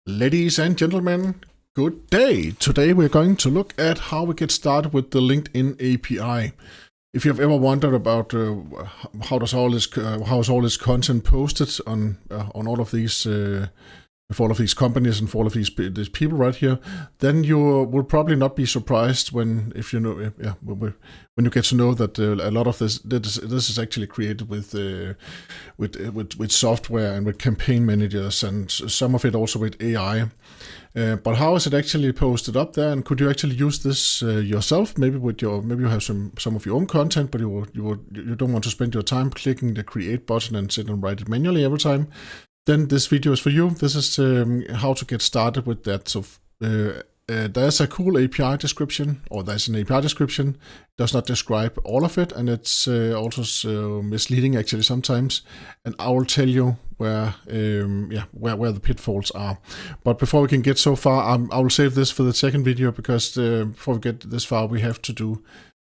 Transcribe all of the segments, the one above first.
Ladies and gentlemen, good day. Today we're going to look at how we get started with the LinkedIn API. If you've ever wondered about how is all this content posted on all of these for all of these companies and for all of these people right here, then you will probably not be surprised when you get to know that a lot of this is actually created with software and with campaign managers, and some of it also with AI. But how is it actually posted up there? And could you actually use this yourself? Maybe you have some of your own content, but you don't want to spend your time clicking the create button and sit and write it manually every time. Then this video is for you. This is how to get started with that. So there's a cool API description, or there's an API description. It does not describe all of it, and it's also misleading actually sometimes. And I will tell you where the pitfalls are. But before we can get so far, I will save this for the second video, because before we get this far, we have to do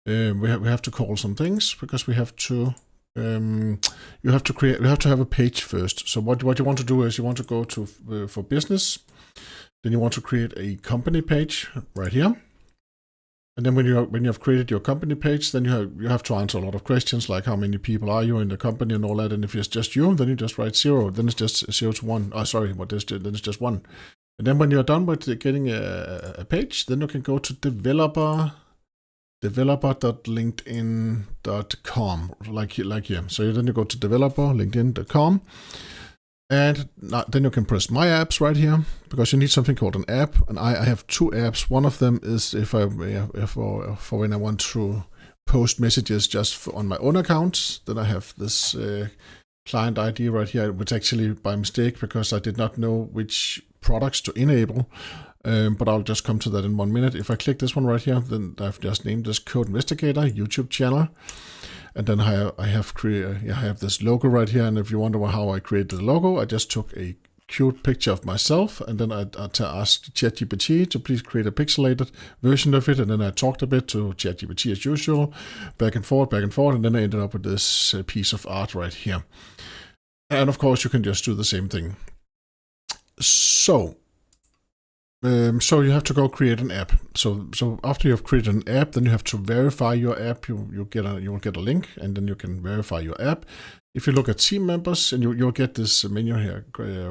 we have to call some things, because we have to. You have to have a page first. So what you want to do is you want to go to for business, then you want to create a company page right here, and then when you have created your company page, then you have to answer a lot of questions, like how many people are you in the company and all that. And if it's just you, then you just write 0. Then it's just 0 to 1. Oh, sorry, then it's just 1. And then when you're done with getting a page, then you can go to developer.linkedin.com, like here. So then you go to developer.linkedin.com, and then you can press My Apps right here, because you need something called an app. And I have 2 apps. One of them is for when I want to post messages just on my own account. Then I have this client ID right here, which actually by mistake, because I did not know which products to enable. But I'll just come to that in 1 minute. If I click this one right here, then I've just named this Code Investigator YouTube channel, and then I have this logo right here. And if you wonder how I created the logo, I just took a cute picture of myself, and then I asked ChatGPT to please create a pixelated version of it, and then I talked a bit to ChatGPT as usual, back and forth, and then I ended up with this piece of art right here. And of course, you can just do the same thing. So you have to go create an app. So after you have created an app, then you have to verify your app. You will get a link, and then you can verify your app. If you look at team members, and you'll get this menu here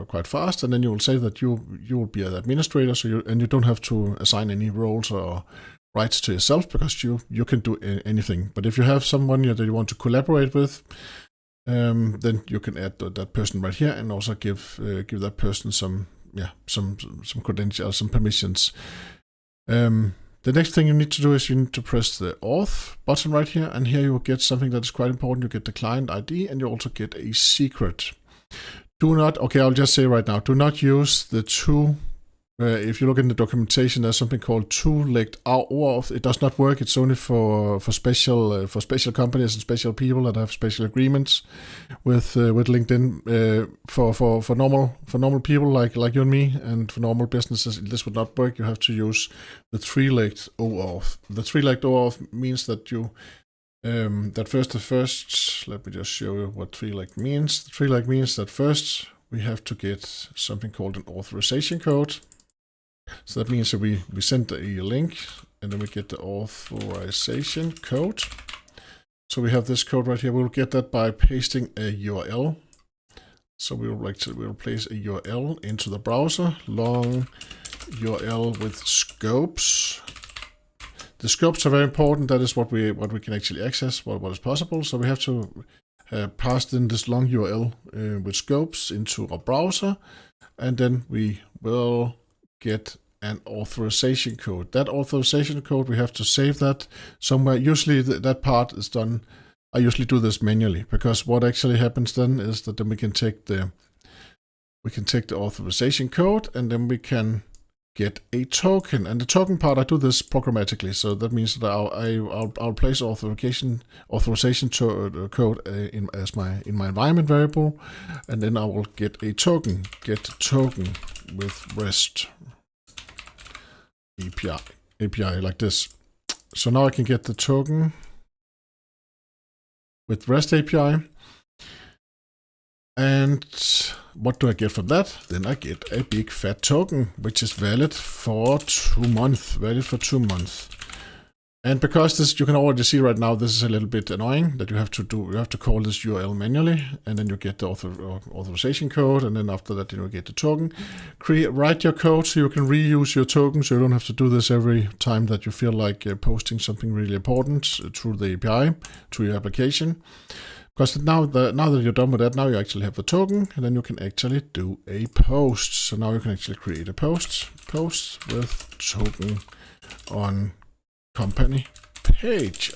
quite fast, and then you will say that you will be an administrator. So you don't have to assign any roles or rights to yourself, because you can do anything. But if you have someone that you want to collaborate with, then you can add that person right here, and also give that person some credentials, some permissions. The next thing you need to do is you need to press the auth button right here, and here you will get something that is quite important. You get the client ID, and you also get a secret. I'll just say right now, do not use the two. If you look in the documentation, there's something called two-legged OAuth. It does not work. It's only for special companies and special people that have special agreements with LinkedIn. For normal people like you and me, and for normal businesses, this would not work. You have to use the three-legged OAuth. The three-legged OAuth means that you first. Let me just show you what three-legged means. The three-legged means that first we have to get something called an authorization code. So that means that we send a link, and then we get the authorization code. So we have this code right here. We'll get that by pasting a URL. So we'll place a URL into the browser, long URL with scopes. The scopes are very important. That is what we can actually access, what is possible. So we have to pass in this long URL with scopes into our browser, and then we will get an authorization code. That authorization code, we have to save that somewhere. Usually that part is done. I usually do this manually, because what actually happens then is that then we can take the authorization code, and then we can get a token. And the token part, I do this programmatically. So that means that I'll place authorization code in my environment variable, and then I will get a token. Get token with REST API like this. So now I can get the token with REST API. And what do I get from that? Then I get a big fat token, which is valid for 2 months. And because this, you can already see right now, this is a little bit annoying that you have to call this URL manually, and then you get the authorization code, and then after that, you get the token. Write your code so you can reuse your token, so you don't have to do this every time that you feel like posting something really important through the API to your application. Because now that you're done with that, now you actually have the token, and then you can actually do a post. So now you can actually create a post with token on company page,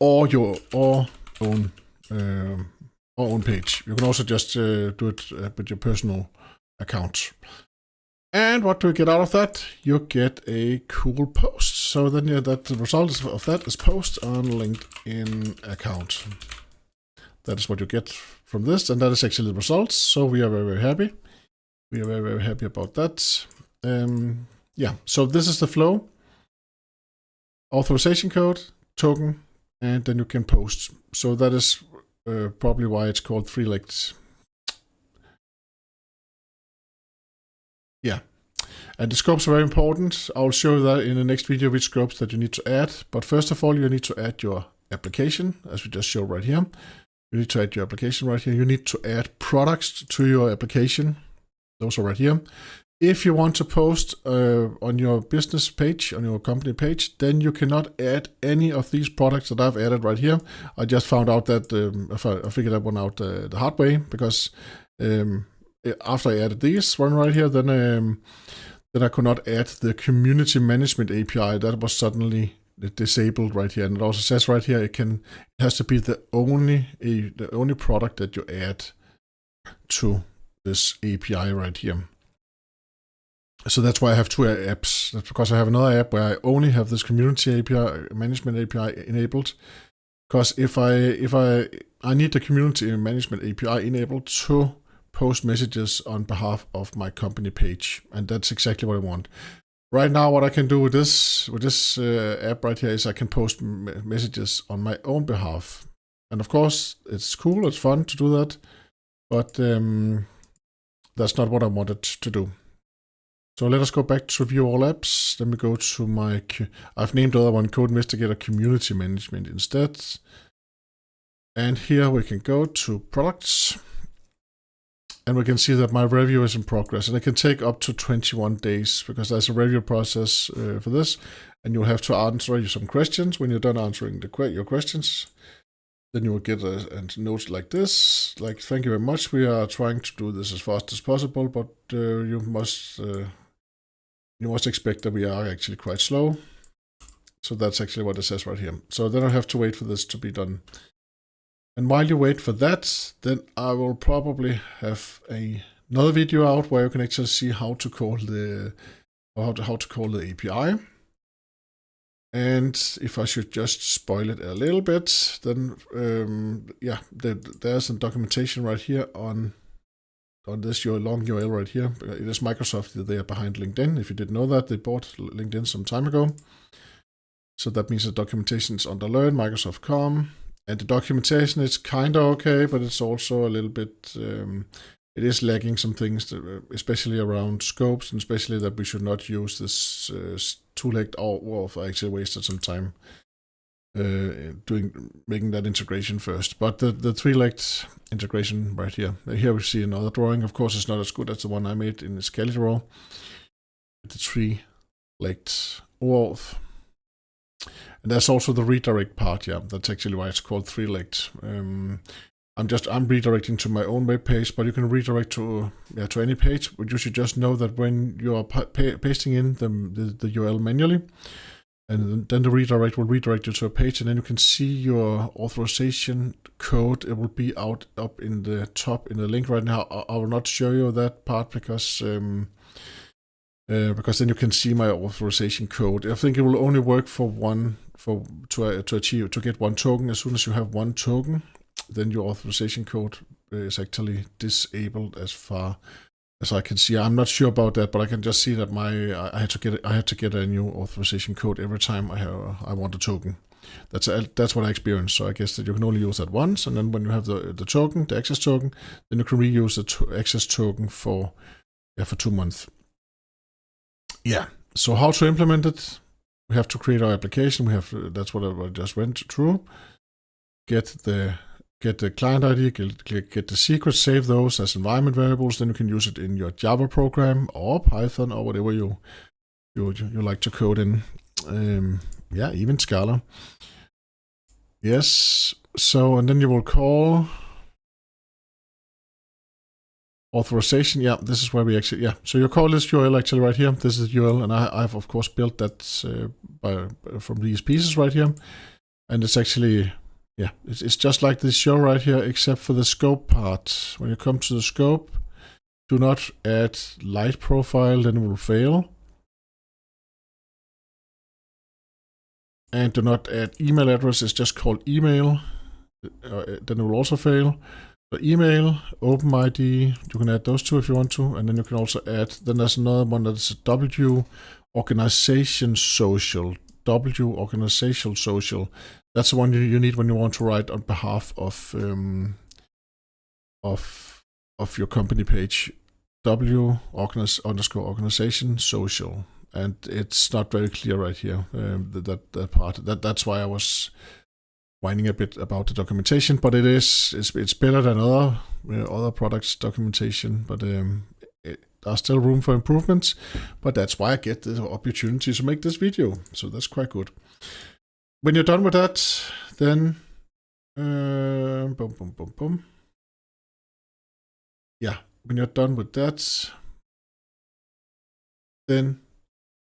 or your own page. You can also just do it with your personal account. And what do we get out of that? You get a cool post. So then that the result of that is post on LinkedIn account. That is what you get from this, and that is actually the results. So we are very, very happy. We are very, very happy about that. Yeah, so this is the flow. Authorization code, token, and then you can post. So that is probably why it's called three-legged. Yeah, and the scopes are very important. I'll show you that in the next video, which scopes that you need to add. But first of all, you need to add your application, as we just showed right here. You need to add your application right here. You need to add products to your application. Those are right here. If you want to post on your business page, on your company page, then you cannot add any of these products that I've added right here. I just found out that, I figured that one out the hard way, because after I added these one right here, then I could not add the community management API. That was suddenly disabled right here, and it also says right here it has to be the only product that you add to this API right here. So that's why I have two apps. That's because I have another app where I only have this community API, management API enabled. Because if I need the community management API enabled to post messages on behalf of my company page, and that's exactly what I want. Right now, what I can do with this app right here is I can post messages on my own behalf, and of course it's cool, it's fun to do that, but that's not what I wanted to do. So let us go back to view all apps. Then we go to I've named the other one Code Investigator Community Management instead. And here we can go to products. And we can see that my review is in progress. And it can take up to 21 days because there's a review process for this. And you'll have to answer some questions. When you're done answering your questions, then you will get a note like this. Like, thank you very much. We are trying to do this as fast as possible, but you must expect that we are actually quite slow. So that's actually what it says right here. So then I have to wait for this to be done. And while you wait for that, then I will probably have another video out where you can actually see how to call the API. And if I should just spoil it a little bit, then there's some documentation right here on this long URL right here. It is Microsoft. They are behind LinkedIn. If you didn't know that, they bought LinkedIn some time ago. So that means the documentation is under Learn, Microsoft.com. And the documentation is kind of okay, but it's also a little bit, it is lacking some things, especially around scopes, and especially that we should not use this two-legged OAuth. I actually wasted some time making that integration first. But the three-legged integration right here. Here we see another drawing. Of course, it's not as good as the one I made in Scalidraw. The three-legged OAuth. And there's also the redirect part, yeah. That's actually why it's called three-legged. I'm redirecting to my own web page, but you can redirect to any page. But you should just know that when you are pasting in the URL manually, and then the redirect will redirect you to a page, and then you can see your authorization code. It will be up in the top in the link right now. I will not show you that part because then you can see my authorization code. I think it will only work to get one token. As soon as you have one token, then your authorization code is actually disabled as far as I can see. I'm not sure about that, but I can just see that I had to get a new authorization code every time I want a token. That's what I experienced. So I guess that you can only use that once, and then when you have the token, the access token, then you can reuse the access token for 2 months. Yeah. So how to implement it? We have to create our application. That's what I just went through. Get the client ID, get the secrets, save those as environment variables. Then you can use it in your Java program or Python or whatever you like to code in. Even Scala. Yes. So, and then you will call authorization. Yeah, this is where we actually, So you call this URL actually right here. This is the URL, and I've of course built that from these pieces right here. And it's actually, it's just like this show right here, except for the scope part. When you come to the scope, do not add light profile, then it will fail. And do not add email address, it's just called email, then it will also fail. So email, OpenID, you can add those two if you want to, and then you can also add, then there's another one that's W organization social. W organizational social. That's the one you need when you want to write on behalf of your company page. W underscore organization social. And it's not very clear right here, that part. That's why I was whining a bit about the documentation, but it's better than other products documentation, but there's still room for improvements. But that's why I get the opportunity to make this video, so that's quite good. When you're done with that, then when you're done with that, then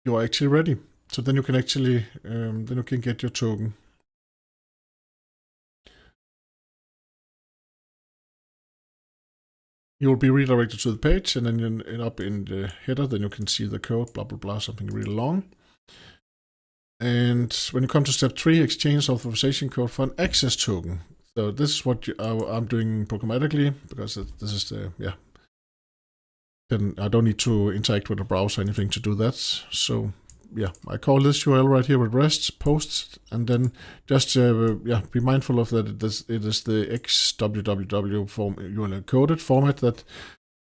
you're actually ready. So then you can actually get your token. You will be redirected to the page, and then you end up in the header. Then you can see the code, blah blah blah, something really long. And when you come to step 3, exchange authorization code for an access token. So this is what I'm doing programmatically, because this is the Then I don't need to interact with the browser or anything to do that. So I call this URL right here with REST post, and then just be mindful of that. It is the XWWW form URL coded format that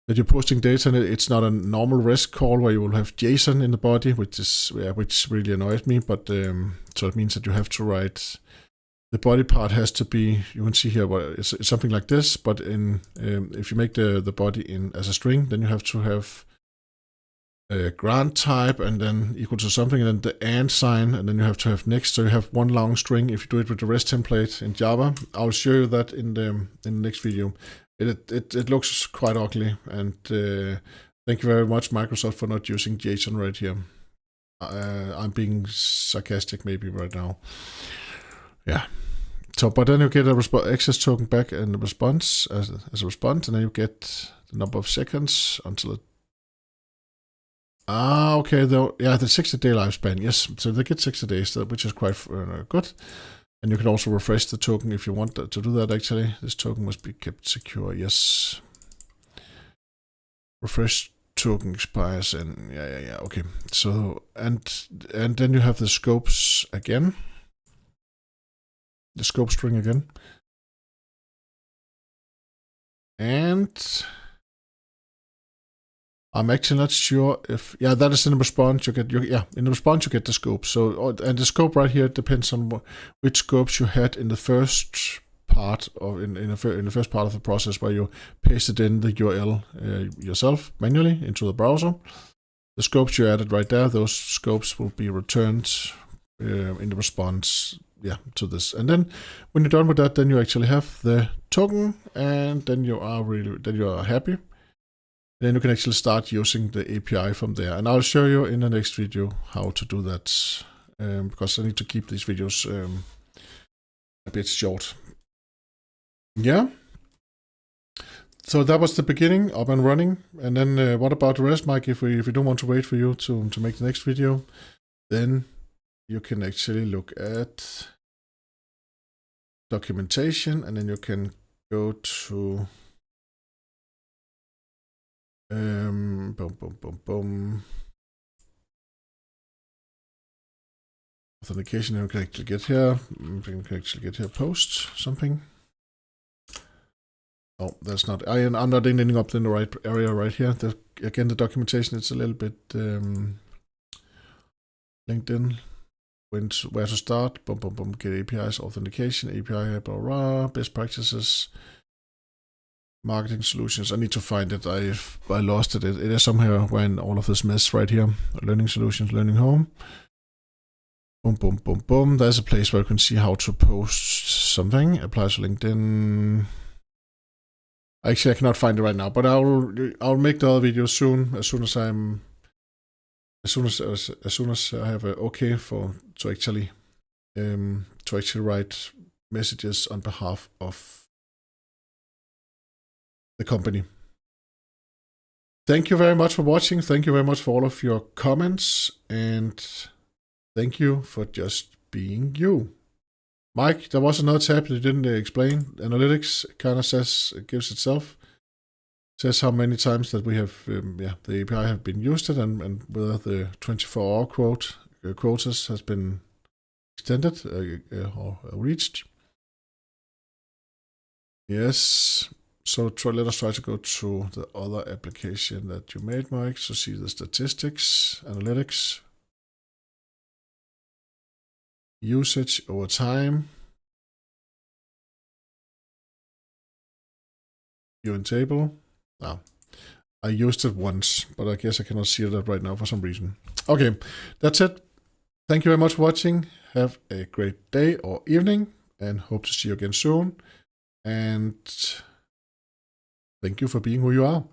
you're posting data in. It's not a normal REST call where you will have JSON in the body, which really annoyed me. But so it means that you have to write. The body part has to be, you can see here, it's something like this, but if you make the body as a string, then you have to have a grant type and then equal to something, and then the and sign, and then you have to have next, so you have one long string. If you do it with the REST template in Java, I'll show you that in the next video. It looks quite ugly, and thank you very much, Microsoft, for not using JSON right here. I'm being sarcastic maybe right now. Yeah. So, but then you get a access token back and a response as a response, and then you get the number of seconds until it. Okay, though, the 60-day lifespan, yes. So they get 60 days, which is quite good. And you can also refresh the token if you want to do that. Actually, this token must be kept secure. Yes. Refresh token expires, and okay. So and then you have the scopes again. The scope string again. And I'm actually not sure if, that is in the response. In the response you get the scope. So, and the scope right here depends on which scopes you had in the first part, or in the first part of the process where you pasted in the URL yourself manually into the browser. The scopes you added right there, those scopes will be returned in the response to this. And then when you're done with that, then you actually have the token, and then you are happy. Then you can actually start using the API from there. And I'll show you in the next video how to do that, because I need to keep these videos a bit short. Yeah. So that was the beginning, up and running. And then what about the rest, Mike? If we don't want to wait for you to make the next video, then you can actually look at documentation, and then you can go to authentication, and we can actually get here. We can actually get here post something. Oh, that's not. I'm not ending up in the right area right here. Again, the documentation is a little bit LinkedIn. Where to start? Boom, boom, boom. Get APIs, authentication, API, blah, blah, best practices, marketing solutions. I need to find it. I lost it. It is somewhere when all of this mess right here. Learning solutions, learning home. Boom, boom, boom, boom. There's a place where you can see how to post something. Applies to LinkedIn. Actually, I cannot find it right now, but I'll make the other video soon. As soon as I have a okay to actually write messages on behalf of the company. Thank you very much for watching. Thank you very much for all of your comments, and thank you for just being you. Mike, there was another tab that you didn't explain. Analytics kind of gives itself. Says how many times that we have, the API have been used it, and whether the 24-hour quotas has been extended or reached. Yes. So let us try to go to the other application that you made, Mike, to see the statistics, analytics, usage over time, view in table. Now, I used it once, but I guess I cannot see that right now for some reason. Okay, that's it. Thank you very much for watching. Have a great day or evening, and hope to see you again soon. And thank you for being who you are.